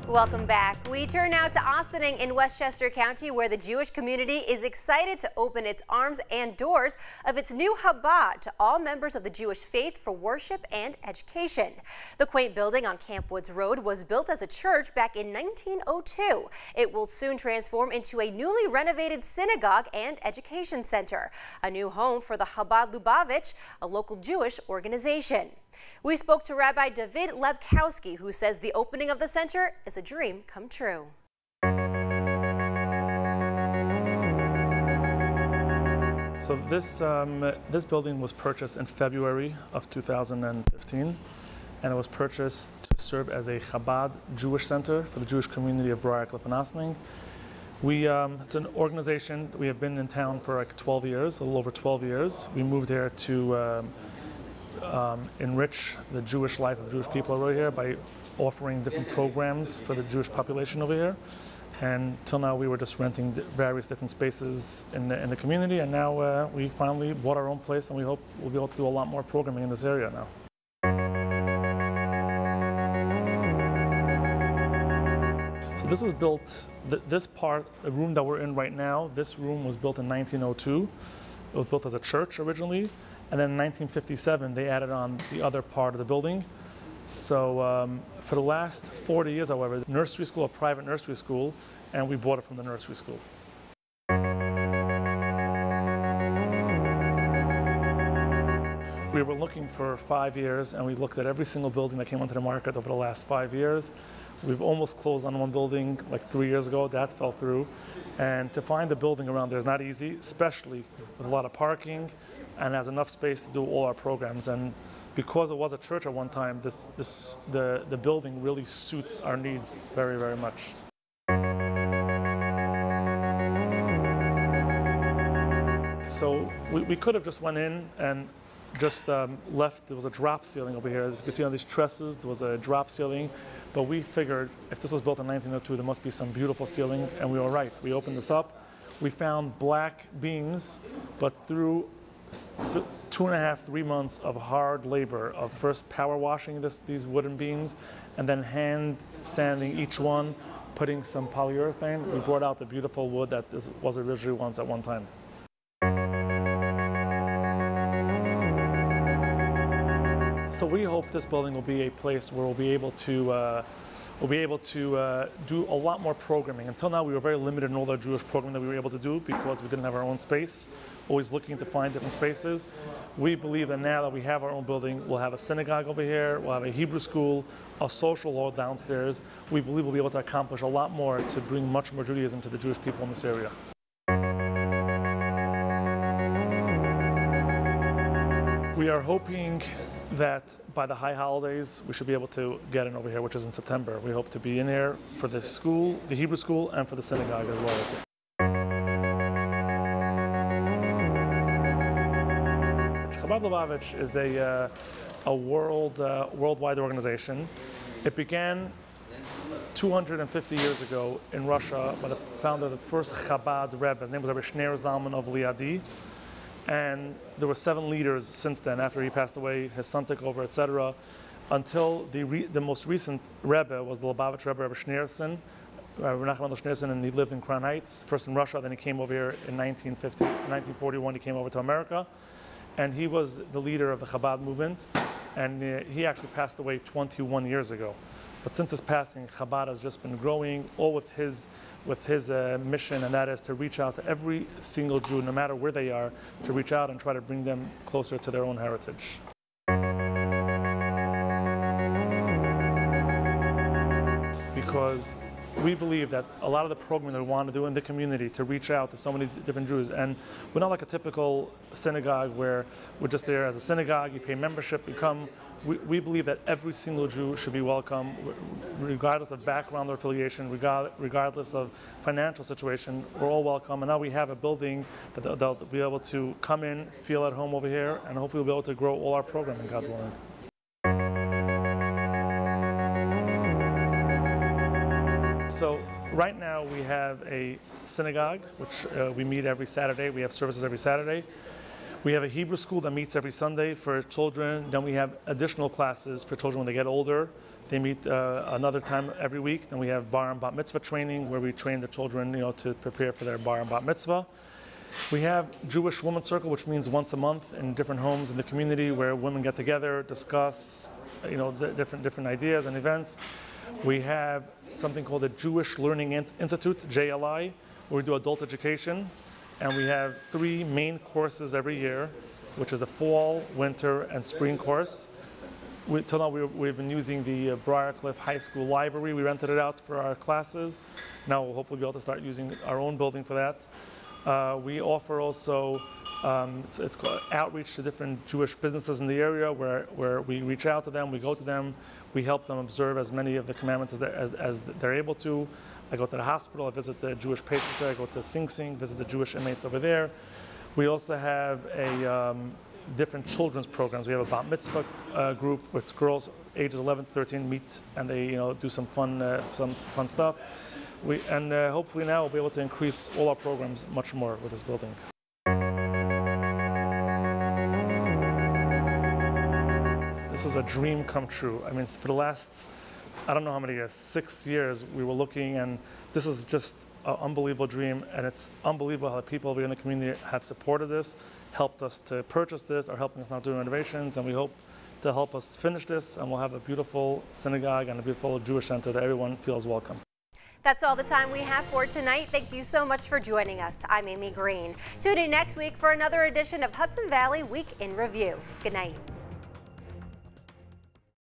Welcome back. We turn now to Ossining in Westchester County, where the Jewish community is excited to open its arms and doors of its new Chabad to all members of the Jewish faith for worship and education. The quaint building on Camp Woods Road was built as a church back in 1902. It will soon transform into a newly renovated synagogue and education center, a new home for the Chabad Lubavitch, a local Jewish organization. We spoke to Rabbi David Lebkowski, who says the opening of the center is a dream come true. So this building was purchased in February of 2015, and it was purchased to serve as a Chabad Jewish center for the Jewish community of Briarcliff and Ossining. It's an organization. We have been in town for like 12 years, a little over 12 years. We moved here to enrich the Jewish life of Jewish people over here by offering different programs for the Jewish population over here. And till now we were just renting various different spaces in the community, and now we finally bought our own place, and we hope we'll be able to do a lot more programming in this area now. So this was built, the room that we're in right now, this room was built in 1902. It was built as a church originally. And then in 1957, they added on the other part of the building. So for the last 40 years, however, the nursery school, a private nursery school, and we bought it from the nursery school. We were looking for 5 years, and we looked at every single building that came onto the market over the last 5 years. We've almost closed on one building like 3 years ago. That fell through. And to find a building around there is not easy, especially with a lot of parking, and has enough space to do all our programs. And because it was a church at one time, the building really suits our needs very, very much. So we could have just went in and just left. There was a drop ceiling over here. As you can see on these trusses, there was a drop ceiling. But we figured if this was built in 1902, there must be some beautiful ceiling, and we were right. We opened this up. We found black beams, but through 2.5 to 3 months of hard labor of first power washing these wooden beams and then hand sanding each one, putting some polyurethane, we brought out the beautiful wood that was originally once at one time. So we hope this building will be a place where we'll be able to do a lot more programming. Until now, we were very limited in all the Jewish programming that we were able to do because we didn't have our own space, always looking to find different spaces. We believe that now that we have our own building, we'll have a synagogue over here, we'll have a Hebrew school, a social hall downstairs. We believe we'll be able to accomplish a lot more to bring much more Judaism to the Jewish people in this area. We are hoping that by the high holidays, we should be able to get in over here, which is in September. We hope to be in here for the school, the Hebrew school, and for the synagogue as well. Chabad Lubavitch is a worldwide organization. It began 250 years ago in Russia by the founder of the first Chabad Rebbe. His name was Rabbi Shneir Zalman of Liadi. And there were 7 leaders since then. After he passed away, his son took over, etc., until the most recent Rebbe was the Lubavitch Rebbe, Rabbi Schneerson, and he lived in Crown Heights, first in Russia, then he came over here in 1941, he came over to America, and he was the leader of the Chabad movement, and he actually passed away 21 years ago. But since his passing, Chabad has just been growing, all with his mission, and that is to reach out to every single Jew, no matter where they are, to reach out and try to bring them closer to their own heritage. Because we believe that a lot of the programming that we want to do in the community to reach out to so many different Jews, and we're not like a typical synagogue where we're just there as a synagogue, you pay membership, you come. We believe that every single Jew should be welcome, regardless of background or affiliation, regardless of financial situation. We're all welcome, and now we have a building that they'll be able to come in, feel at home over here, and hopefully we'll be able to grow all our programming, God willing. So right now we have a synagogue, which we meet every Saturday. We have services every Saturday. We have a Hebrew school that meets every Sunday for children. Then we have additional classes for children when they get older. They meet another time every week. Then we have bar and bat mitzvah training, where we train the children, to prepare for their bar and bat mitzvah. We have Jewish Women's Circle, which means once a month in different homes in the community, where women get together, discuss, the different ideas and events. We have something called the Jewish Learning Institute, JLI, where we do adult education. And we have 3 main courses every year, which is the fall, winter, and spring course. Till now, we've been using the Briarcliff High School library. We rented it out for our classes. Now we'll hopefully be able to start using our own building for that. We offer also, it's called outreach to different Jewish businesses in the area, where we reach out to them, we go to them, we help them observe as many of the commandments as they're able to. I go to the hospital, I visit the Jewish patients there, I go to Sing Sing, visit the Jewish inmates over there. We also have a different children's programs. We have a bat mitzvah group with girls ages 11 to 13 meet, and they do some fun stuff. Hopefully now we'll be able to increase all our programs much more with this building. This is a dream come true. I mean, for the last, I don't know how many years, 6 years, we were looking, and this is just an unbelievable dream, and it's unbelievable how the people over in the community have supported this, helped us to purchase this, are helping us now doing renovations, and we hope to help us finish this, and we'll have a beautiful synagogue and a beautiful Jewish center that everyone feels welcome. That's all the time we have for tonight. Thank you so much for joining us. I'm Amy Greene. Tune in next week for another edition of Hudson Valley Week in Review. Good night.